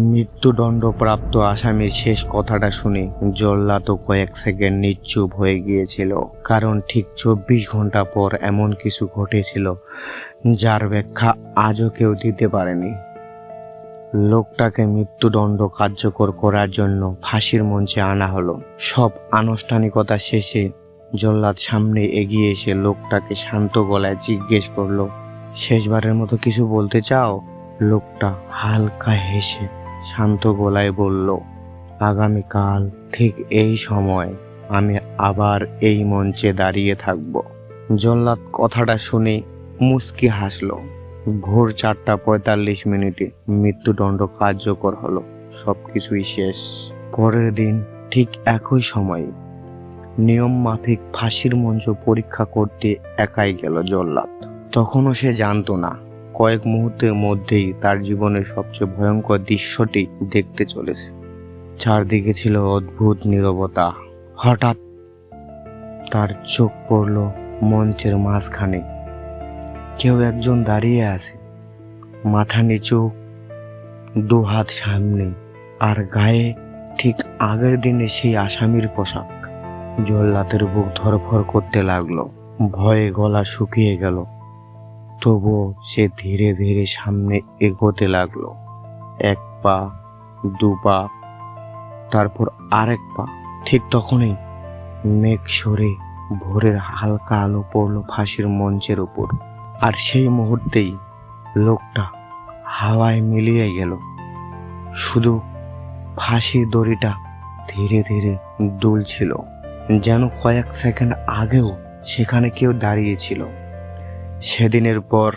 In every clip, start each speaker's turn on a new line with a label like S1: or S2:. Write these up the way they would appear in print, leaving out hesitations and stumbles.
S1: মৃত্যুদণ্ডপ্রাপ্ত আসামির শেষ কথাটা শুনে জল্লাদ কয়েক সেকেন্ড নিশ্চুপ হয়ে গিয়েছিল, কারণ ঠিক 24 ঘন্টা পর এমন কিছু ঘটেছিল যার ব্যাখ্যা আজও কেউ দিতে পারেনি। লোকটাকে মৃত্যুদণ্ড কার্যকর করার জন্য ফাঁসির মঞ্চে আনা হলো। সব আনুষ্ঠানিকতা শেষে জল্লাদ সামনে এগিয়ে এসে লোকটাকে শান্ত গলায় জিজ্ঞেস করলো, শেষবারের মতো কিছু বলতে চাও? লোকটা হালকা হেসে শান্ত গলায় বলল, আগামীকাল ঠিক এই সময় আমি আবার এই মঞ্চে দাঁড়িয়ে থাকব। জল্লাদ কথাটা শুনে মুচকি হাসলো। ভোর 4:45 মৃত্যুদণ্ড কার্যকর হলো। সবকিছুই শেষ। পরের দিন ঠিক একই সময়ে নিয়ম মাফিক ফাঁসির মঞ্চ পরীক্ষা করতে একাই গেল জল্লাদ। তখনও সে জানতো না কয়েক মুহূর্তের মধ্যেই তার জীবনের সবচেয়ে ভয়ঙ্কর দৃশ্যটি দেখতে চলেছে। চারদিকে ছিল অদ্ভুত নীরবতা। হঠাৎ তার চোখ পড়ল মঞ্চের মাঝখানে। কেউ একজন দাঁড়িয়ে আছে, মাথা নিচু, দুহাত সামনে, আর গায়ে ঠিক আগের দিনে সেই আসামির পোশাক। জল্লাদের বুক ধড়ফড় করতে লাগলো। ভয়ে গলা শুকিয়ে গেল। তবুও সে ধীরে ধীরে সামনে এগোতে লাগলো। 1 পা, 2 পা, তারপর আরেক পা। ঠিক তখনই মেঘ সরে ভোরের হালকা আলো পড়ল ফাঁসির মঞ্চের উপর। আর সেই মুহূর্তেই লোকটা হাওয়ায় মিলিয়ে গেল। শুধু ফাঁসির দড়িটা ধীরে ধীরে দুলছিল, যেন কয়েক সেকেন্ড আগেও সেখানে কেউ দাঁড়িয়েছিল। সেদিনের পর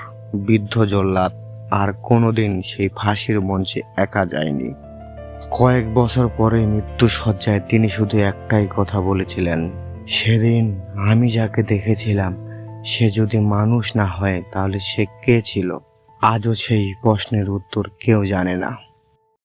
S1: বৃদ্ধ জল্লাদ আর কোনোদিন সেই ফাঁসির মঞ্চে একা যায়নি। কয়েক বছর পরে মৃত্যুশয্যায় তিনি শুধু একটাই কথা বলেছিলেন, সেদিন আমি যাকে দেখেছিলাম সে যদি মানুষ না হয় তাহলে সে কে ছিল? আজও সেই প্রশ্নের উত্তর কেউ জানে না।